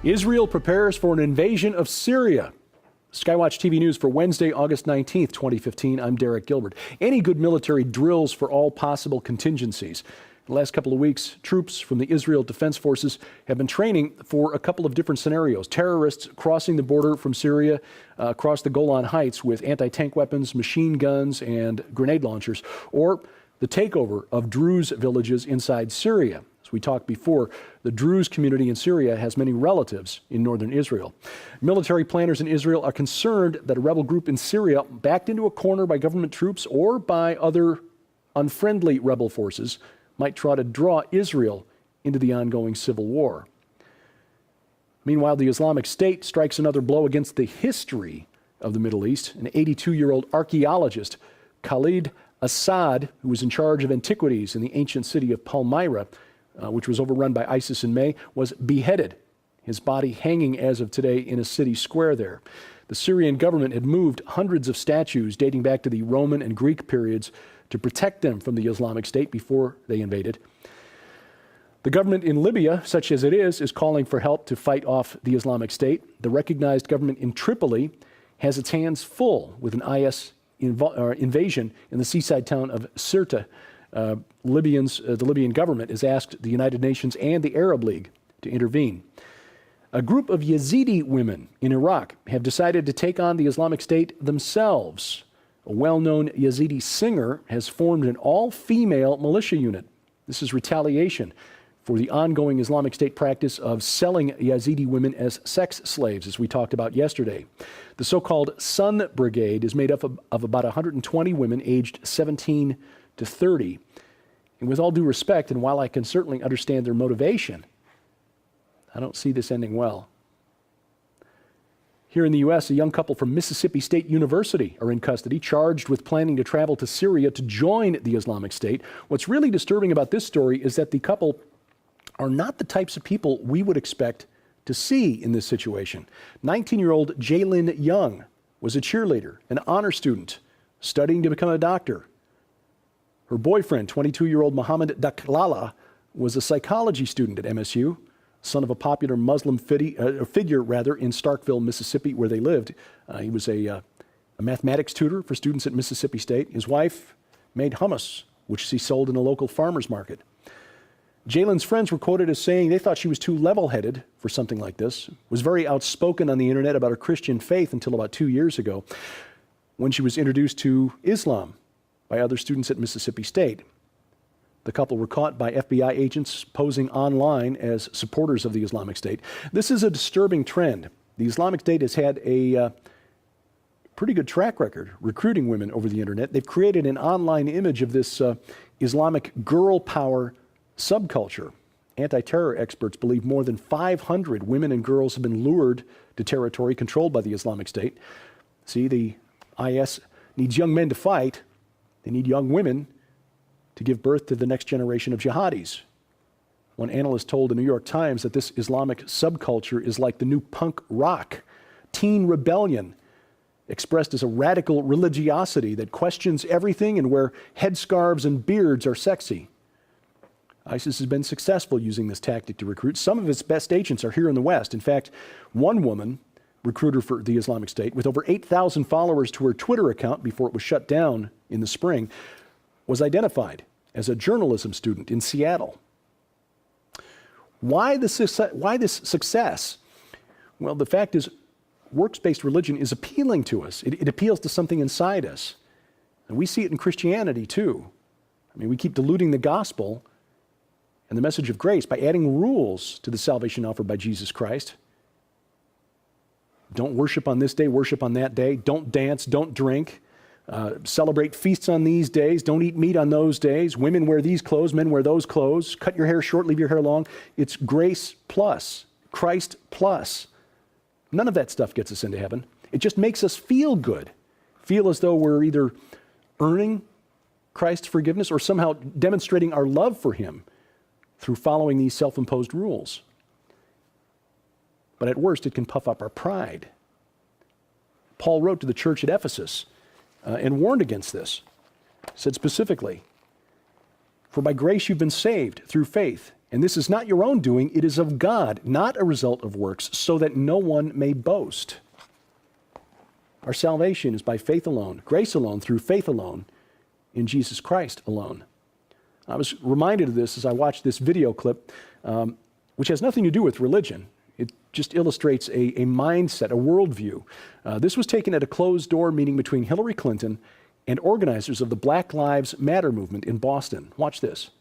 Israel prepares for an invasion of Syria. SkyWatchTV News for Wednesday, August 19th, 2015. I'm Derek Gilbert. Any good military drills for all possible contingencies. In the last couple of weeks, troops from the Israel Defense Forces have been training for a couple of different scenarios. Terrorists crossing the border from Syria across the Golan Heights with anti-tank weapons, machine guns, and grenade launchers, or the takeover of Druze villages inside Syria. As we talked before, the Druze community in Syria has many relatives in northern Israel. Military planners in Israel are concerned that a rebel group in Syria, backed into a corner by government troops or by other unfriendly rebel forces, might try to draw Israel into the ongoing civil war. Meanwhile, the Islamic State strikes another blow against the history of the Middle East. An 82-year-old archaeologist, Khalid Assad, who was in charge of antiquities in the ancient city of Palmyra, which was overrun by ISIS in May, was beheaded, his body hanging as of today in a city square there. The Syrian government had moved hundreds of statues dating back to the Roman and Greek periods to protect them from the Islamic State before they invaded. The government in Libya, such as it is calling for help to fight off the Islamic State. The recognized government in Tripoli has its hands full with an IS invasion in the seaside town of Sirte. The Libyan government has asked the United Nations and the Arab League to intervene. A group of Yazidi women in Iraq have decided to take on the Islamic State themselves. A well-known Yazidi singer has formed an all-female militia unit. This is retaliation for the ongoing Islamic State practice of selling Yazidi women as sex slaves, as we talked about yesterday. The so-called Sun Brigade is made up of about 120 women aged 17 to 30. And with all due respect, and while I can certainly understand their motivation, I don't see this ending well. Here in the U.S., a young couple from Mississippi State University are in custody, charged with planning to travel to Syria to join the Islamic State. What's really disturbing about this story is that the couple are not the types of people we would expect to see in this situation. 19-year-old Jaylin Young was a cheerleader, an honor student, studying to become a doctor. Her boyfriend, 22-year-old Mohammed Daklala, was a psychology student at MSU, son of a popular Muslim figure in Starkville, Mississippi, where they lived. He was a mathematics tutor for students at Mississippi State. His wife made hummus, which she sold in a local farmer's market. Jaylin's friends were quoted as saying they thought she was too level-headed for something like this, was very outspoken on the internet about her Christian faith until about 2 years ago, when she was introduced to Islam by other students at Mississippi State. The couple were caught by FBI agents posing online as supporters of the Islamic State. This is a disturbing trend. The Islamic State has had a pretty good track record recruiting women over the internet. They've created an online image of this Islamic girl power subculture. Anti-terror experts believe more than 500 women and girls have been lured to territory controlled by the Islamic State. See, the IS needs young men to fight. They need young women to give birth to the next generation of jihadis. One analyst told the New York Times that this Islamic subculture is like the new punk rock, teen rebellion, expressed as a radical religiosity that questions everything and where headscarves and beards are sexy. ISIS has been successful using this tactic to recruit. Some of its best agents are here in the West. In fact, one woman, recruiter for the Islamic State, with over 8,000 followers to her Twitter account before it was shut down in the spring, was identified as a journalism student in Seattle. Why this success? Well, the fact is, works-based religion is appealing to us. It appeals to something inside us. And we see it in Christianity, too. I mean, we keep diluting the gospel and the message of grace by adding rules to the salvation offered by Jesus Christ. Don't worship on this day, worship on that day. Don't dance, don't drink. Celebrate feasts on these days. Don't eat meat on those days. Women wear these clothes, men wear those clothes. Cut your hair short, leave your hair long. It's grace plus, Christ plus. None of that stuff gets us into heaven. It just makes us feel good. Feel as though we're either earning Christ's forgiveness or somehow demonstrating our love for Him through following these self-imposed rules. But at worst, it can puff up our pride. Paul wrote to the church at Ephesus and warned against this. He said specifically, "For by grace you've been saved through faith, And this is not your own doing, it is of God, not a result of works, so that no one may boast. Our salvation is by faith alone, grace alone, through faith alone, in Jesus Christ alone. I was reminded of this as I watched this video clip, which has nothing to do with religion. It just illustrates a mindset, a worldview. This was taken at a closed-door meeting between Hillary Clinton and organizers of the Black Lives Matter movement in Boston. Watch this.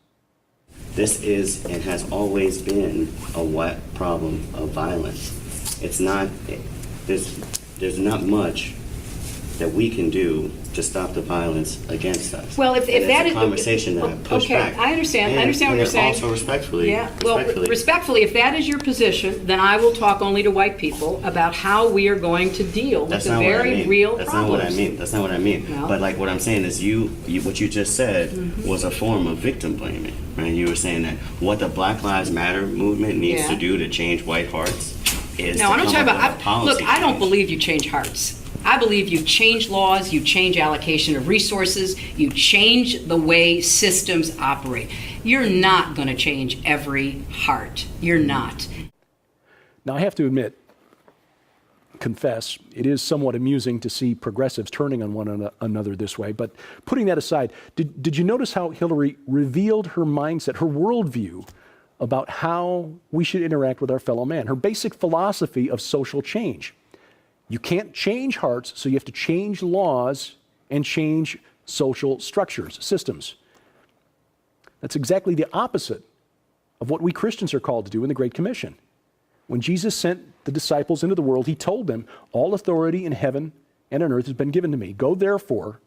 This is and has always been a wet problem of violence. It's not, there's not much that we can do to stop the violence against us. Well, if that is a conversation that I push back. Okay, I understand what you're saying. Also respectfully. Yeah. Well, respectfully, if that is your position, then I will talk only to white people about how we are going to deal with the very real problems. That's not what I mean. That's not what I mean. No. But like what I'm saying is, what you just said was a form of victim blaming, right? You were saying that what the Black Lives Matter movement needs to do to change white hearts is no, I'm not talking about. Policy look, I don't believe you change hearts. I believe you change laws, you change allocation of resources, you change the way systems operate. You're not going to change every heart. You're not. Now, I have to admit, confess, it is somewhat amusing to see progressives turning on one another this way. But putting that aside, did you notice how Hillary revealed her mindset, her worldview about how we should interact with our fellow man, her basic philosophy of social change? You can't change hearts, so you have to change laws and change social structures, systems. That's exactly the opposite of what we Christians are called to do in the Great Commission. When Jesus sent the disciples into the world, he told them, all authority in heaven and on earth has been given to me. Go therefore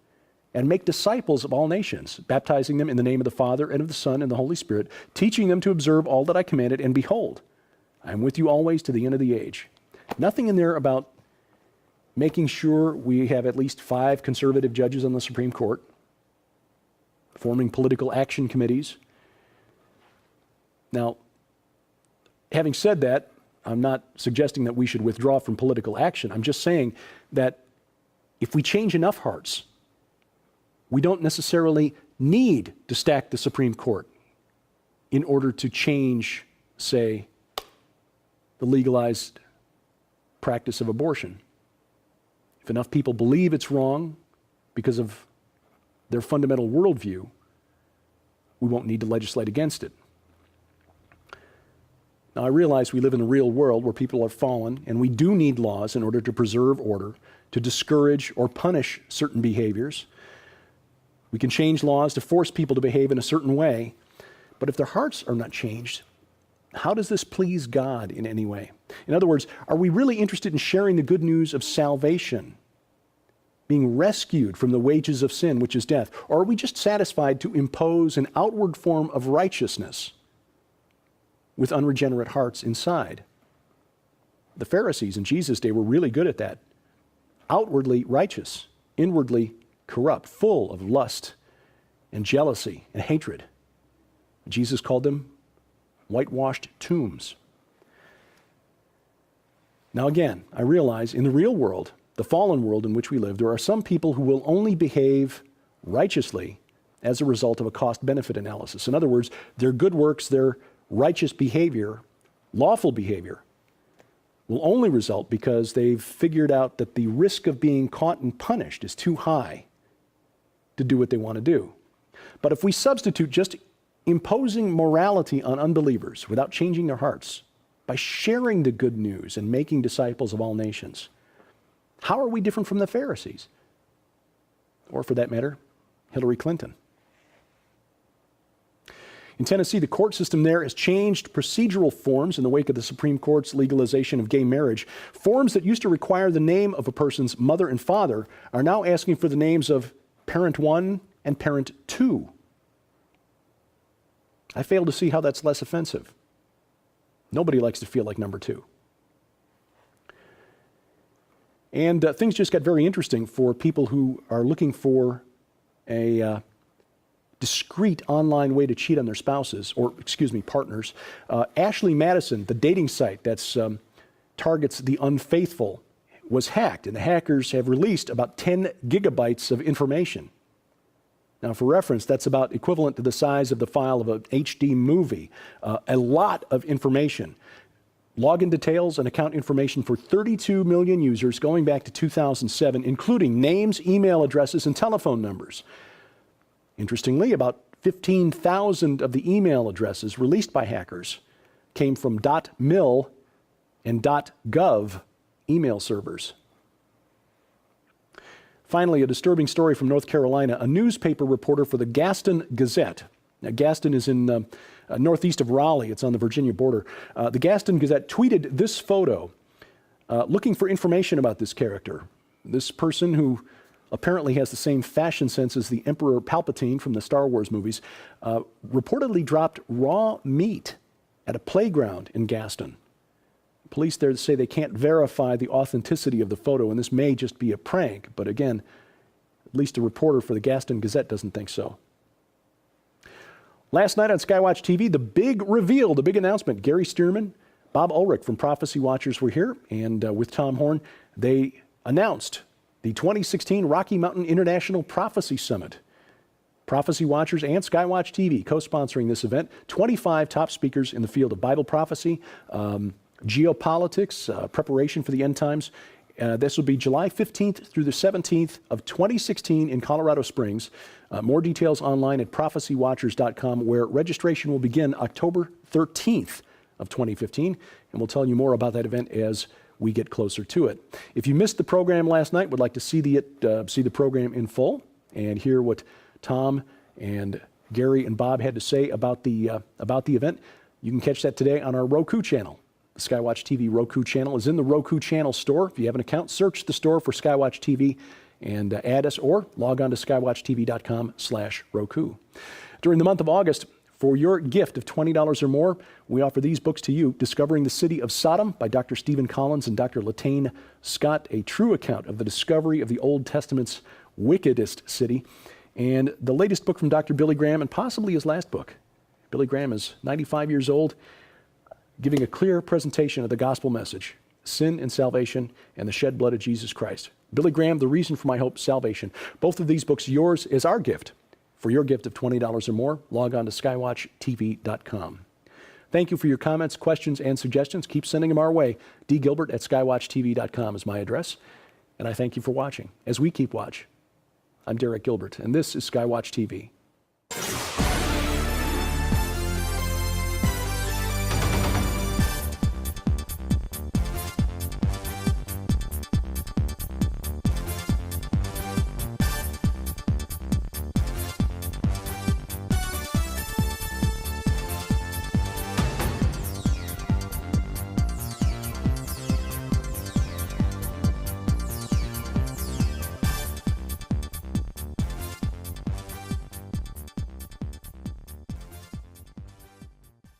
and make disciples of all nations, baptizing them in the name of the Father and of the Son and the Holy Spirit, teaching them to observe all that I commanded, and behold, I am with you always to the end of the age. Nothing in there about making sure we have at least 5 conservative judges on the Supreme Court, forming political action committees. Now, having said that, I'm not suggesting that we should withdraw from political action. I'm just saying that if we change enough hearts, we don't necessarily need to stack the Supreme Court in order to change, say, the legalized practice of abortion. If enough people believe it's wrong because of their fundamental worldview, we won't need to legislate against it. Now, I realize we live in a real world where people are fallen, and we do need laws in order to preserve order, to discourage or punish certain behaviors. We can change laws to force people to behave in a certain way, but if their hearts are not changed, how does this please God in any way? In other words, are we really interested in sharing the good news of salvation, being rescued from the wages of sin, which is death? Or are we just satisfied to impose an outward form of righteousness with unregenerate hearts inside? The Pharisees in Jesus' day were really good at that. Outwardly righteous, inwardly corrupt, full of lust and jealousy and hatred. Jesus called them whitewashed tombs. Now again, I realize in the real world, the fallen world in which we live, there are some people who will only behave righteously as a result of a cost-benefit analysis. In other words, their good works, their righteous behavior, lawful behavior, will only result because they've figured out that the risk of being caught and punished is too high to do what they want to do. But if we substitute just imposing morality on unbelievers without changing their hearts, by sharing the good news and making disciples of all nations, how are we different from the Pharisees? Or for that matter, Hillary Clinton? In Tennessee, the court system there has changed procedural forms in the wake of the Supreme Court's legalization of gay marriage. Forms that used to require the name of a person's mother and father are now asking for the names of parent 1 and parent 2. I fail to see how that's less offensive. Nobody likes to feel like number 2. And things just got very interesting for people who are looking for a discreet online way to cheat on their spouses, or partners. Ashley Madison, the dating site that targets the unfaithful, was hacked, and the hackers have released about 10 gigabytes of information. Now, for reference, that's about equivalent to the size of the file of an HD movie. A lot of information. Login details and account information for 32 million users going back to 2007, including names, email addresses, and telephone numbers. Interestingly, about 15,000 of the email addresses released by hackers came from .mil and .gov email servers. Finally, a disturbing story from North Carolina. A newspaper reporter for the Gaston Gazette. Now, Gaston is in northeast of Raleigh. It's on the Virginia border. The Gaston Gazette tweeted this photo looking for information about this character. This person, who apparently has the same fashion sense as the Emperor Palpatine from the Star Wars movies, reportedly dropped raw meat at a playground in Gaston. Police there say they can't verify the authenticity of the photo, and this may just be a prank. But again, at least a reporter for the Gaston Gazette doesn't think so. Last night on SkyWatch TV, the big reveal, the big announcement. Gary Stearman, Bob Ulrich from Prophecy Watchers were here, and with Tom Horn, they announced the 2016 Rocky Mountain International Prophecy Summit. Prophecy Watchers and SkyWatch TV co-sponsoring this event. 25 top speakers in the field of Bible prophecy, geopolitics, preparation for the end times. This will be July 15th through the 17th of 2016 in Colorado Springs. More details online at prophecywatchers.com, where registration will begin October 13th of 2015, and we'll tell you more about that event as we get closer to it. If you missed the program last night, would like to see the program in full and hear what Tom and Gary and Bob had to say about the event, you can catch that today on our Roku channel. The SkyWatch TV Roku channel is in the Roku channel store. If you have an account, search the store for SkyWatch TV and add us, or log on to skywatchtv.com/Roku. During the month of August, for your gift of $20 or more, we offer these books to you: Discovering the City of Sodom by Dr. Stephen Collins and Dr. Latane Scott, a true account of the discovery of the Old Testament's wickedest city, and the latest book from Dr. Billy Graham, and possibly his last book. Billy Graham is 95 years old, giving a clear presentation of the gospel message: sin and salvation and the shed blood of Jesus Christ. Billy Graham, The Reason for My Hope, Salvation. Both of these books, yours is our gift. For your gift of $20 or more, log on to skywatchtv.com. Thank you for your comments, questions, and suggestions. Keep sending them our way. dgilbert@skywatchtv.com is my address. And I thank you for watching. As we keep watch, I'm Derek Gilbert, and this is SkyWatch TV.